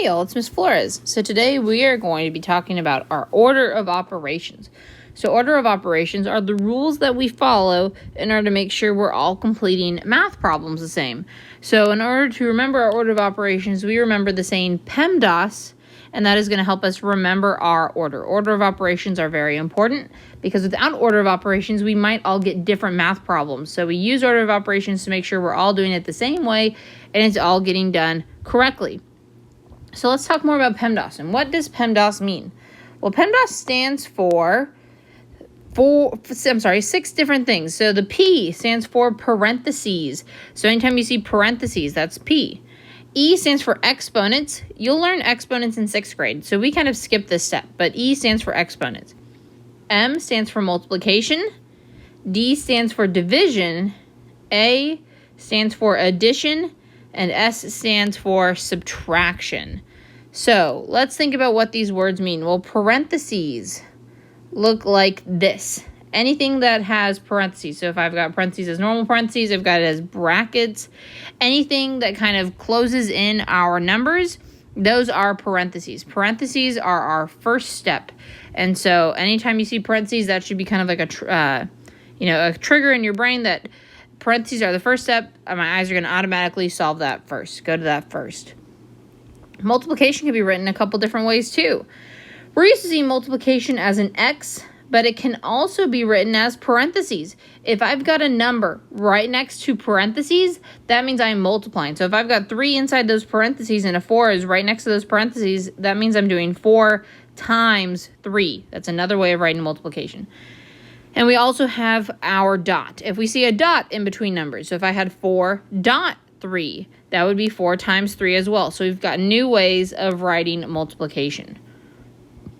Hey y'all, it's Miss Flores. So today we are going to be talking about our order of operations. So order of operations are the rules that we follow in order to make sure we're all completing math problems the same. So in order to remember our order of operations, we remember the saying PEMDAS, and that is going to help us remember our order. Order of operations are very important because without order of operations, we might all get different math problems. So we use order of operations to make sure we're all doing it the same way and it's all getting done correctly. So let's talk more about PEMDAS. And what does PEMDAS mean? Well, PEMDAS stands for 6 different things. So the P stands for parentheses. So anytime you see parentheses, that's P. E stands for exponents. You'll learn exponents in 6th grade, so we kind of skip this step, but E stands for exponents. M stands for multiplication. D stands for division. A stands for addition. And S stands for subtraction. So let's think about what these words mean. Well, parentheses look like this. Anything that has parentheses. So if I've got parentheses as normal parentheses, I've got it as brackets. Anything that kind of closes in our numbers, those are parentheses. Parentheses are our first step. And so anytime you see parentheses, that should be kind of like a trigger in your brain that parentheses are the first step. My eyes are going to automatically solve that first. Go to that first. Multiplication can be written a couple different ways too. We're used to seeing multiplication as an X, but it can also be written as parentheses. If I've got a number right next to parentheses, that means I'm multiplying. So if I've got 3 inside those parentheses and a 4 is right next to those parentheses, that means I'm doing 4 times 3. That's another way of writing multiplication. And we also have our dot. If we see a dot in between numbers, so if I had 4.3, that would be 4 times 3 as well. So we've got new ways of writing multiplication.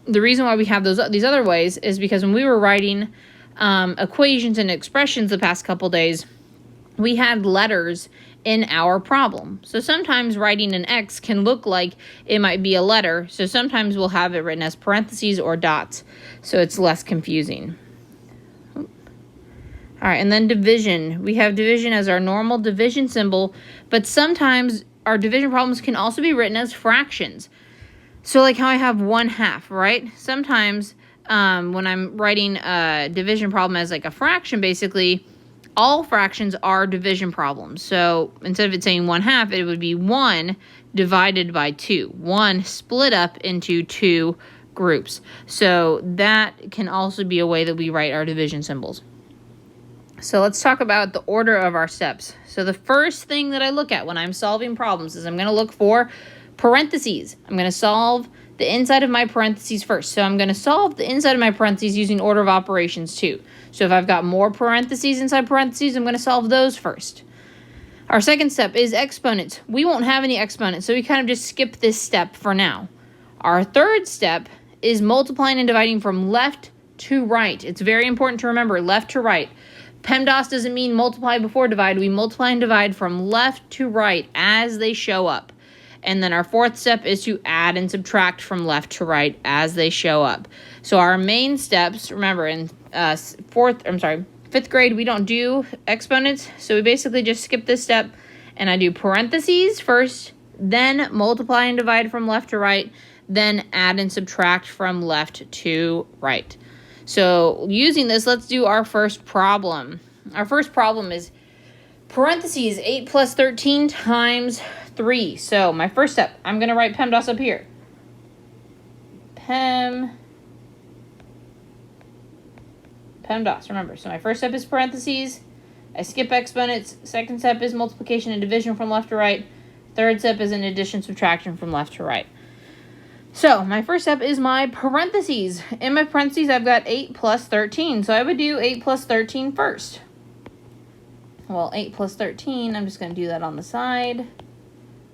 The reason why we have these other ways is because when we were writing equations and expressions the past couple days, we had letters in our problem. So sometimes writing an X can look like it might be a letter. So sometimes we'll have it written as parentheses or dots, so it's less confusing. All right, and then division. We have division as our normal division symbol, but sometimes our division problems can also be written as fractions. So like how I have 1/2, right? Sometimes when I'm writing a division problem as like a fraction, basically, all fractions are division problems. So instead of it saying 1/2, it would be 1 divided by 2. 1 split up into 2 groups. So that can also be a way that we write our division symbols. So let's talk about the order of our steps. So the first thing that I look at when I'm solving problems is I'm going to look for parentheses. I'm going to solve the inside of my parentheses first. So I'm going to solve the inside of my parentheses using order of operations too. So if I've got more parentheses inside parentheses, I'm going to solve those first. Our second step is exponents. We won't have any exponents, so we kind of just skip this step for now. Our third step is multiplying and dividing from left to right. It's very important to remember left to right. PEMDAS doesn't mean multiply before divide. We multiply and divide from left to right as they show up. And then our fourth step is to add and subtract from left to right as they show up. So our main steps, remember in 5th grade, we don't do exponents. So we basically just skip this step and I do parentheses first, then multiply and divide from left to right, then add and subtract from left to right. So using this, let's do our first problem. Our first problem is parentheses 8 plus 13 times 3. So my first step, I'm going to write PEMDAS up here. PEMDAS, remember. So my first step is parentheses. I skip exponents. Second step is multiplication and division from left to right. Third step is an addition, subtraction from left to right. So my first step is my parentheses. In my parentheses, I've got 8 plus 13. So I would do 8 plus 13 first. Well, 8 plus 13, I'm just going to do that on the side,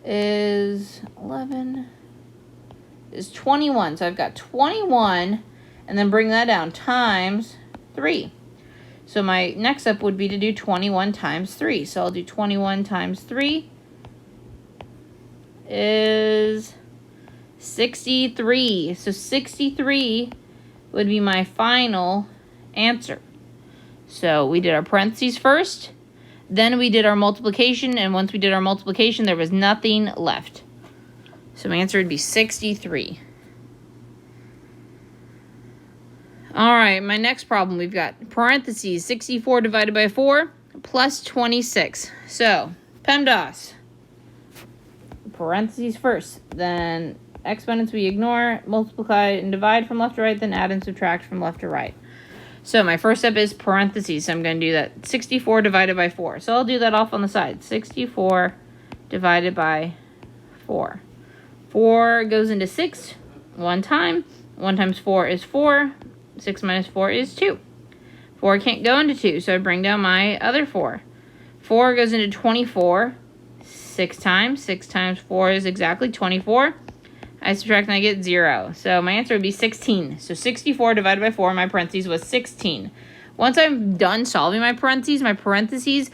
is 11, is 21. So I've got 21, and then bring that down, times 3. So my next step would be to do 21 times 3. So I'll do 21 times 3 is 63. So 63 would be my final answer. So we did our parentheses first, then we did our multiplication, and once we did our multiplication, there was nothing left. So my answer would be 63. All right, my next problem, we've got parentheses, 64 divided by 4 plus 26. So, PEMDAS, parentheses first, then exponents we ignore, multiply and divide from left to right, then add and subtract from left to right. So my first step is parentheses, so I'm going to do that 64 divided by 4. So I'll do that off on the side, 64 divided by 4. 4 goes into 6 one time. 1 times 4 is 4. 6 minus 4 is 2. 4 can't go into 2, so I bring down my other 4. 4 goes into 24 6 times. 6 times 4 is exactly 24. I subtract and I get 0. So my answer would be 16. So 64 divided by 4, my parentheses was 16. Once I'm done solving my parentheses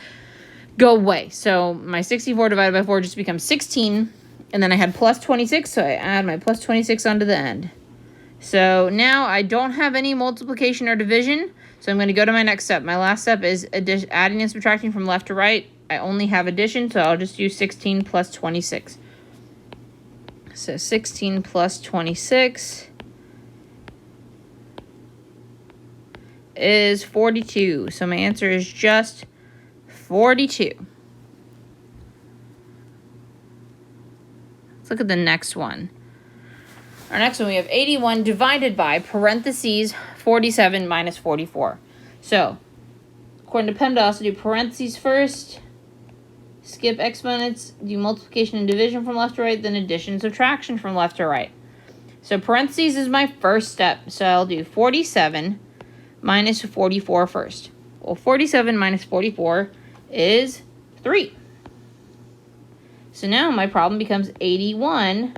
go away. So my 64 divided by 4 just becomes 16. And then I had plus 26, so I add my plus 26 onto the end. So now I don't have any multiplication or division, so I'm going to go to my next step. My last step is adding and subtracting from left to right. I only have addition, so I'll just use 16 plus 26. So 16 plus 26 is 42. So my answer is just 42. Let's look at the next one. Our next one, we have 81 divided by parentheses 47 minus 44. So, according to PEMDAS, do parentheses first, skip exponents, do multiplication and division from left to right, then addition and subtraction from left to right. So parentheses is my first step. So I'll do 47 minus 44 first. Well, 47 minus 44 is 3. So now my problem becomes 81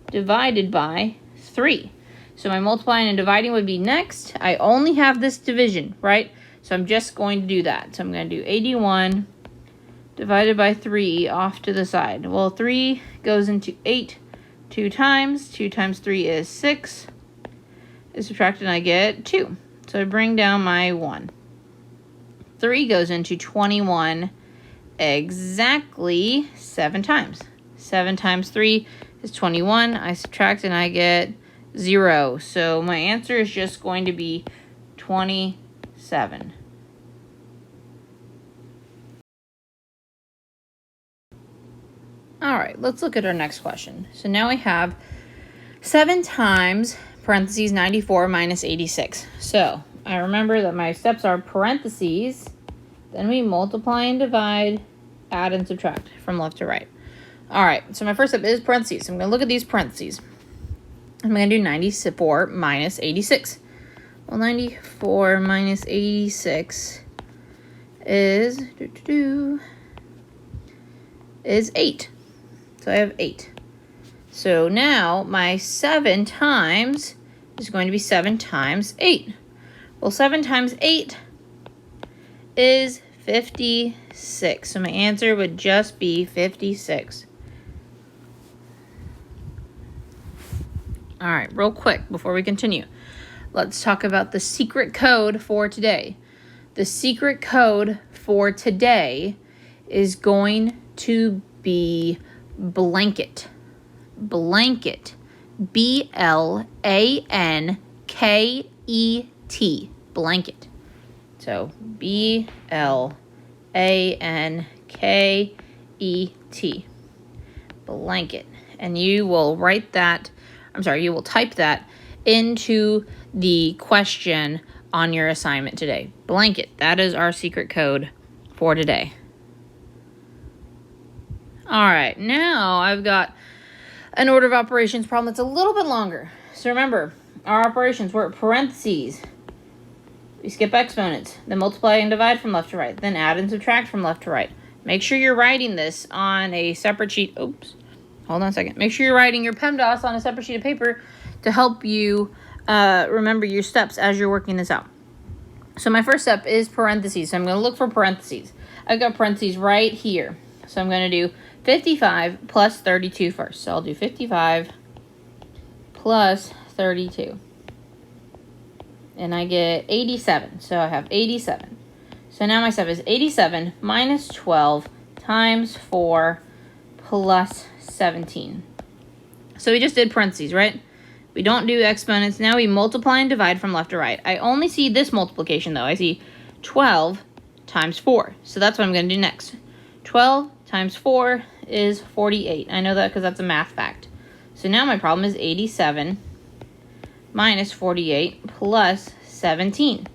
divided by 3. So my multiplying and dividing would be next. I only have this division, right? So I'm just going to do that. So I'm going to do 81 divided by 3 off to the side. Well, 3 goes into 8 2 times. 2 times 3 is 6. I subtract and I get 2. So I bring down my 1. 3 goes into 21 exactly 7 times. 7 times 3 is 21. I subtract and I get 0. So my answer is just going to be 27. All right, let's look at our next question. So now we have 7 times parentheses 94 minus 86. So I remember that my steps are parentheses, then we multiply and divide, add and subtract from left to right. All right, so my first step is parentheses. So I'm going to look at these parentheses. I'm going to do 94 minus 86. Well, 94 minus 86 is 8. So I have 8. So now my 7 times is going to be 7 times 8. Well, 7 times 8 is 56. So my answer would just be 56. All right, real quick before we continue, let's talk about the secret code for today. The secret code for today is going to be blanket. Blanket. B-L-A-N-K-E-T. Blanket. So B-L-A-N-K-E-T. Blanket. And you will you will type that into the question on your assignment today. Blanket. That is our secret code for today. All right, now I've got an order of operations problem that's a little bit longer. So remember, our operations were parentheses. We skip exponents, then multiply and divide from left to right, then add and subtract from left to right. Make sure you're writing this on a separate sheet. Oops. Hold on a second. Make sure you're writing your PEMDAS on a separate sheet of paper to help you remember your steps as you're working this out. So my first step is parentheses. So I'm going to look for parentheses. I've got parentheses right here. So I'm going to do 55 plus 32 first. So I'll do 55 plus 32. And I get 87. So I have 87. So now my step is 87 minus 12 times 4 plus 17. So we just did parentheses, right? We don't do exponents. Now we multiply and divide from left to right. I only see this multiplication, though. I see 12 times 4. So that's what I'm going to do next. 12 times 4 is 48. I know that because that's a math fact. So now my problem is 87 minus 48 plus 17.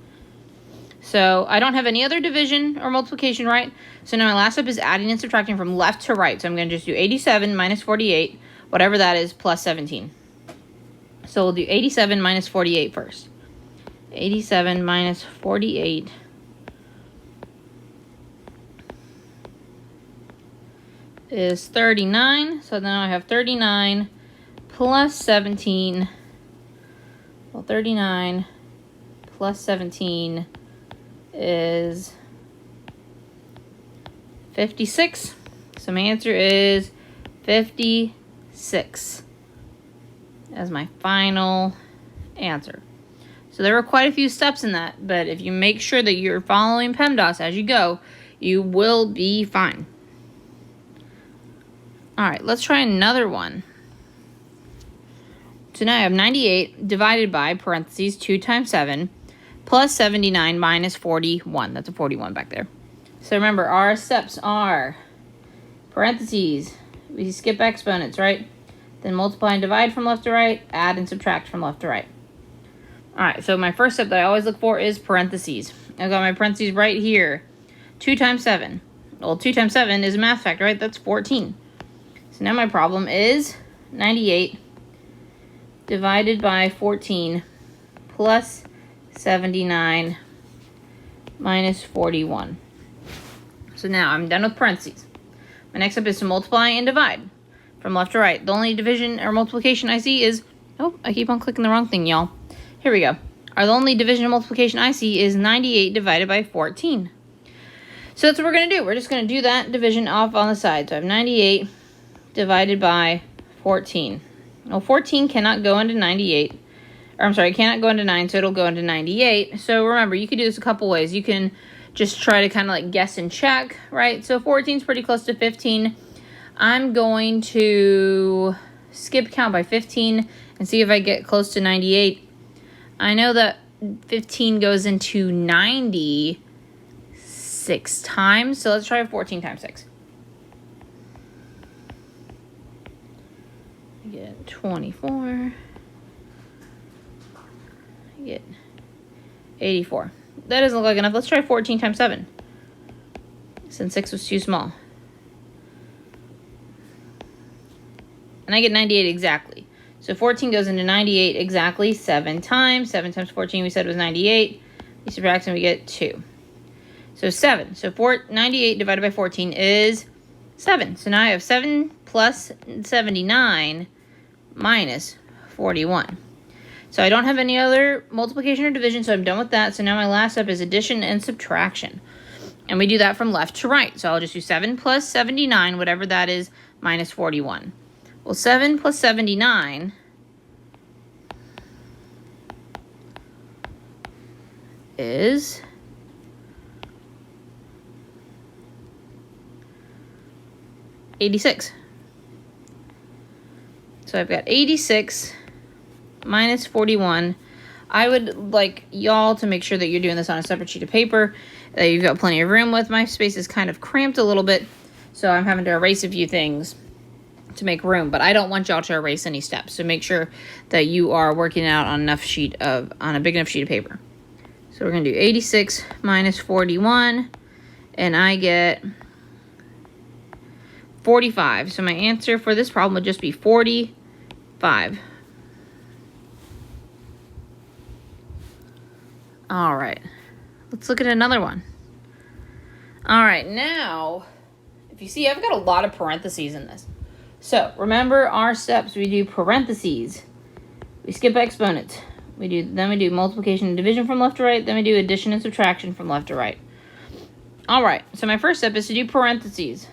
So I don't have any other division or multiplication, right? So now my last step is adding and subtracting from left to right. So I'm going to just do 87 minus 48, whatever that is, plus 17. So we'll do 87 minus 48 first. 87 minus 48 is 39. So now I have 39 plus 17. Well, 39 plus 17 is 56. So my answer is 56 as my final answer. So there were quite a few steps in that, but if you make sure that you're following PEMDAS as you go, you will be fine. All right, let's try another one. So now I have 98 divided by, parentheses, 2 times 7, plus 79 minus 41. That's a 41 back there. So remember, our steps are parentheses. We skip exponents, right? Then multiply and divide from left to right, add and subtract from left to right. All right, so my first step that I always look for is parentheses. I've got my parentheses right here. 2 times 7. Well, 2 times 7 is a math factor, right? That's 14. So now my problem is 98 divided by 14 plus 79 minus 41. So now I'm done with parentheses. My next step is to multiply and divide from left to right. The only division or multiplication I see is, oh, I keep on clicking the wrong thing, y'all. Here we go. The only division or multiplication I see is 98 divided by 14. So that's what we're going to do. We're just going to do that division off on the side. So I have 98 divided by 14. Well, 14 cannot go into 98. Or I'm sorry, cannot go into 9, so it'll go into 98. So remember, you could do this a couple ways. You can just try to kind of like guess and check, right? So 14 is pretty close to 15. I'm going to skip count by 15 and see if I get close to 98. I know that 15 goes into 90 6 times, so let's try 14 times 6. I get 24. I get 84. That doesn't look like enough. Let's try 14 times 7, since 6 was too small. And I get 98 exactly. So 14 goes into 98 exactly 7 times. 7 times 14 we said was 98. We subtract and we get 2. So 7. So 98 divided by 14 is 7. So now I have 7 plus 79 minus 41. So I don't have any other multiplication or division, so I'm done with that. So now my last step is addition and subtraction. And we do that from left to right. So I'll just do 7 plus 79, whatever that is, minus 41. Well, 7 plus 79 is 86. So I've got 86 minus 41. I would like y'all to make sure that you're doing this on a separate sheet of paper that you've got plenty of room with. My space is kind of cramped a little bit, so I'm having to erase a few things to make room, but I don't want y'all to erase any steps. So make sure that you are working out on a big enough sheet of paper. So we're going to do 86 minus 41, and I get 45. So my answer for this problem would just be 45. All right, let's look at another one. All right, now, if you see, I've got a lot of parentheses in this. So remember our steps. We do parentheses. We skip exponents. Then we do multiplication and division from left to right. Then we do addition and subtraction from left to right. All right, so my first step is to do parentheses.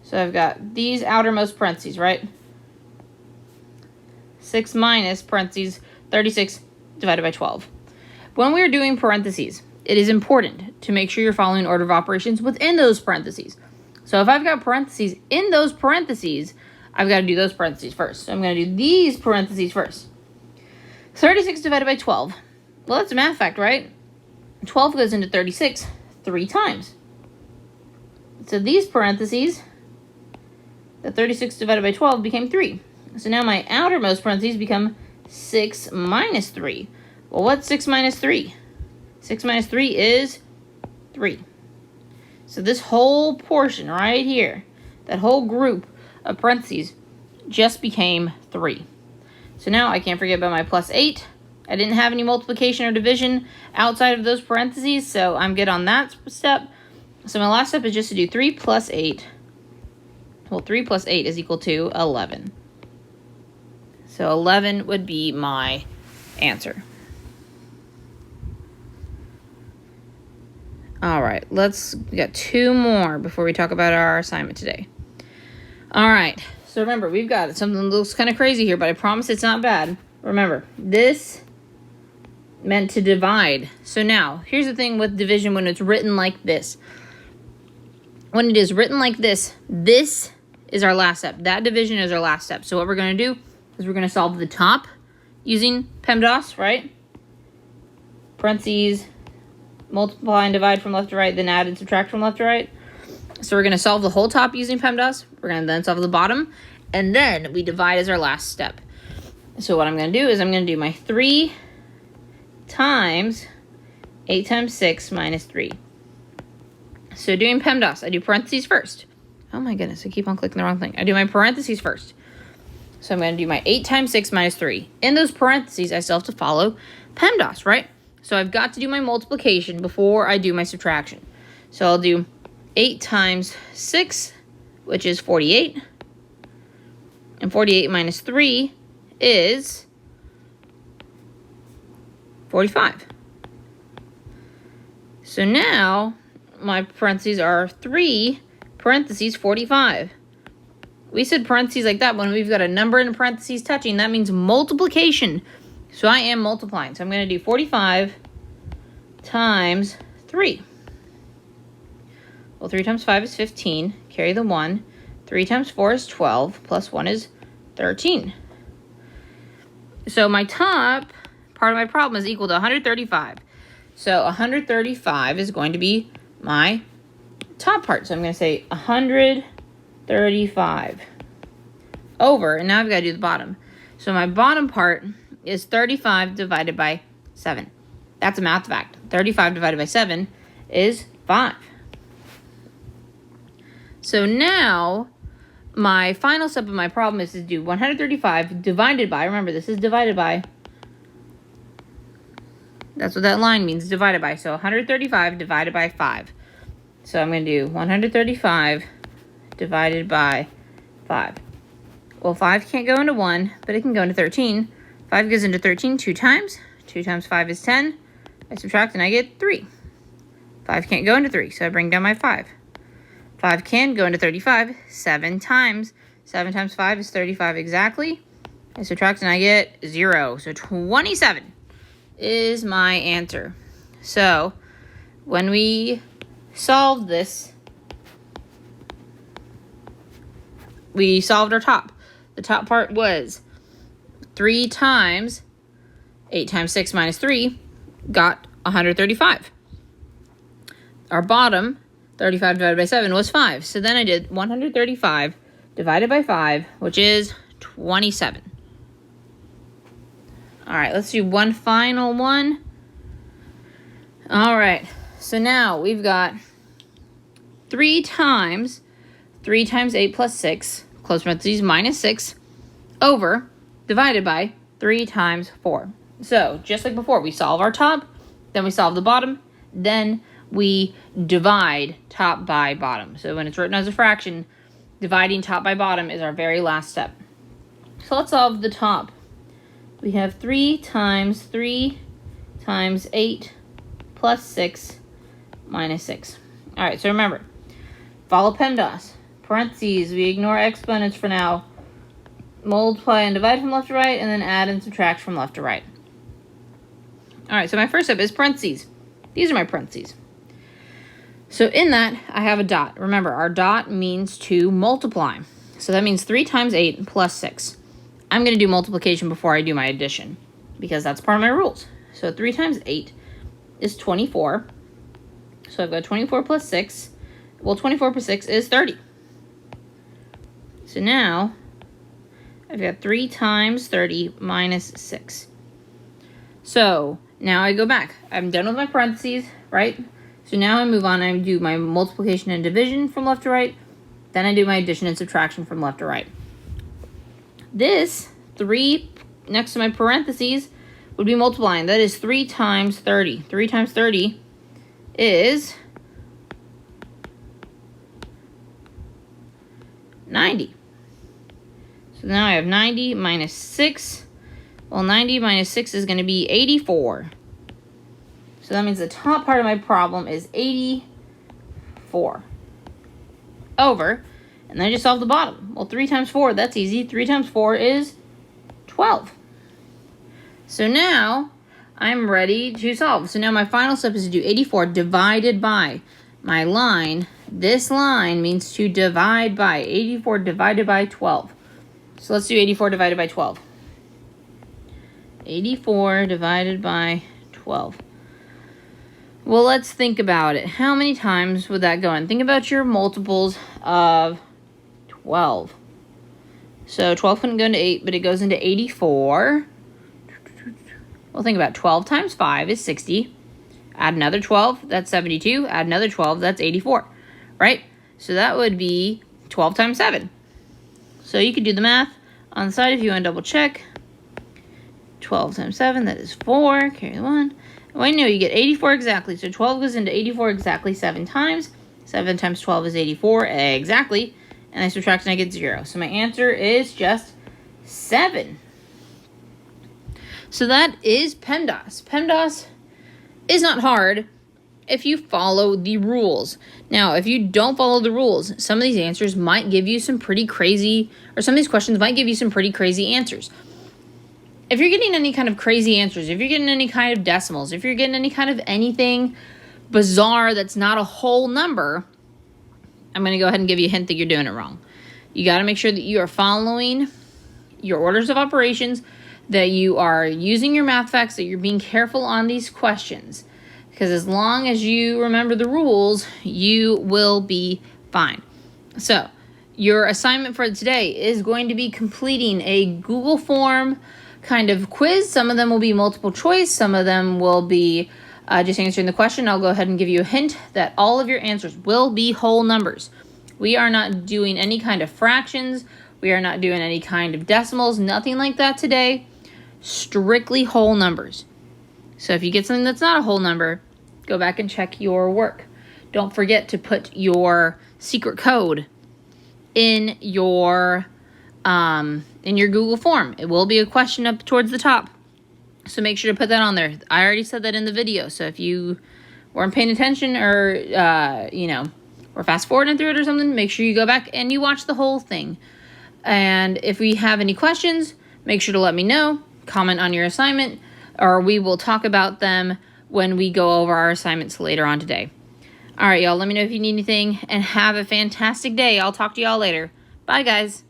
So I've got these outermost parentheses, right? 6 minus parentheses 36 divided by 12. When we are doing parentheses, it is important to make sure you're following order of operations within those parentheses. So if I've got parentheses in those parentheses, I've got to do those parentheses first. So I'm going to do these parentheses first. 36 divided by 12. Well, that's a math fact, right? 12 goes into 36 3 times. So these parentheses, the 36 divided by 12 became 3. So now my outermost parentheses become 6 minus 3. Well, what's 6 minus 3? 6 minus 3 is 3. So this whole portion right here, that whole group of parentheses just became 3. So now I can't forget about my plus 8. I didn't have any multiplication or division outside of those parentheses, so I'm good on that step. So my last step is just to do 3 plus 8. Well, 3 plus 8 is equal to 11. So 11 would be my answer. All right, we got 2 more before we talk about our assignment today. All right, so remember, we've got something that looks kind of crazy here, but I promise it's not bad. Remember, this meant to divide. So now, here's the thing with division when it's written like this. When it is written like this, this is our last step. That division is our last step. So what we're going to do is we're going to solve the top using PEMDAS, right? Parentheses, multiply and divide from left to right, then add and subtract from left to right. So we're going to solve the whole top using PEMDAS. We're going to then solve the bottom, and then we divide as our last step. So what I'm going to do is I'm going to do my 3 times 8 times 6 minus 3. So doing PEMDAS, I do parentheses first. Oh my goodness, I keep on clicking the wrong thing. I do my parentheses first. So I'm going to do my 8 times 6 minus 3. In those parentheses, I still have to follow PEMDAS, right? So I've got to do my multiplication before I do my subtraction. So I'll do 8 times 6, which is 48. And 48 minus 3 is 45. So now my parentheses are 3 parentheses 45. We said parentheses like that when we've got a number in parentheses touching. That means multiplication. So I am multiplying. So I'm going to do 45 times 3. Well, 3 times 5 is 15. Carry the 1. 3 times 4 is 12. Plus 1 is 13. So my top part of my problem is equal to 135. So 135 is going to be my top part. So I'm going to say 135 over, and now I've got to do the bottom. So my bottom part is 35 divided by 7. That's a math fact. 35 divided by 7 is 5. So now my final step of my problem is to do 135 divided by, remember this is divided by, that's what that line means, divided by. So 135 divided by 5. So I'm going to do 135 divided by 5. Well, 5 can't go into 1, but it can go into 13. 5 goes into 13 2 times. 2 times 5 is 10. I subtract and I get 3. 5 can't go into 3, so I bring down my 5. 5 can go into 35 7 times. 7 times 5 is 35 exactly. I subtract and I get 0. So 27 is my answer. So when we solved this, we solved our top. The top part was 3 times 8 times 6 minus 3 got 135. Our bottom, 35 divided by 7, was 5. So then I did 135 divided by 5, which is 27. All right, let's do one final one. All right, so now we've got 3 times 8 plus 6, close parentheses, minus 6, over, divided by 3 times 4. So, just like before, we solve our top, then we solve the bottom, then we divide top by bottom. So when it's written as a fraction, dividing top by bottom is our very last step. So let's solve the top. We have 3 times 8 plus 6 minus 6. All right, so remember, follow PEMDAS. Parentheses, we ignore exponents for now. Multiply and divide from left to right, and then add and subtract from left to right. All right, so my first step is parentheses. These are my parentheses. So in that, I have a dot. Remember, our dot means to multiply. So that means 3 times 8 plus 6. I'm going to do multiplication before I do my addition because that's part of my rules. So 3 times 8 is 24. So I've got 24 plus 6. Well, 24 plus 6 is 30. So now I've got 3 times 30 minus 6. So now I go back. I'm done with my parentheses, right? So now I move on. I do my multiplication and division from left to right. Then I do my addition and subtraction from left to right. This 3 next to my parentheses would be multiplying. That is 3 times 30. 3 times 30 is 90. So now I have 90 minus 6. Well, 90 minus 6 is going to be 84. So that means the top part of my problem is 84 over, and then I just solve the bottom. Well, 3 times 4, that's easy. 3 times 4 is 12. So now I'm ready to solve. So now my final step is to do 84 divided by my line. This line means to divide by 84 divided by 12. So let's do 84 divided by 12. 84 divided by 12. Well, let's think about it. How many times would that go in? Think about your multiples of 12. So 12 couldn't go into 8, but it goes into 84. Well, think about it. 12 times 5 is 60. Add another 12, that's 72. Add another 12, that's 84. Right? So that would be 12 times 7. So you could do the math on the side if you want to double check. 12 times 7, that is 4. Carry the 1. Well, no, you get 84 exactly. So 12 goes into 84 exactly 7 times. 7 times 12 is 84 exactly. And I subtract and I get 0. So my answer is just 7. So that is PEMDAS. PEMDAS is not hard if you follow the rules. Now, if you don't follow the rules, some of these answers might give you some pretty crazy, or some of these questions might give you some pretty crazy answers. If you're getting any kind of crazy answers, if you're getting any kind of decimals, if you're getting any kind of anything bizarre that's not a whole number, I'm going to go ahead and give you a hint that you're doing it wrong. You got to make sure that you are following your orders of operations, that you are using your math facts, that you're being careful on these questions. Because as long as you remember the rules, you will be fine. So, your assignment for today is going to be completing a Google form kind of quiz. Some of them will be multiple choice. Some of them will be just answering the question. I'll go ahead and give you a hint that all of your answers will be whole numbers. We are not doing any kind of fractions. We are not doing any kind of decimals. Nothing like that today. Strictly whole numbers. So if you get something that's not a whole number, go back and check your work. Don't forget to put your secret code in your Google form. It will be a question up towards the top. So make sure to put that on there. I already said that in the video. So if you weren't paying attention or, or fast forwarding through it or something, make sure you go back and you watch the whole thing. And if we have any questions, make sure to let me know. Comment on your assignment, or we will talk about them when we go over our assignments later on today. All right, y'all, let me know if you need anything, and have a fantastic day. I'll talk to y'all later. Bye, guys.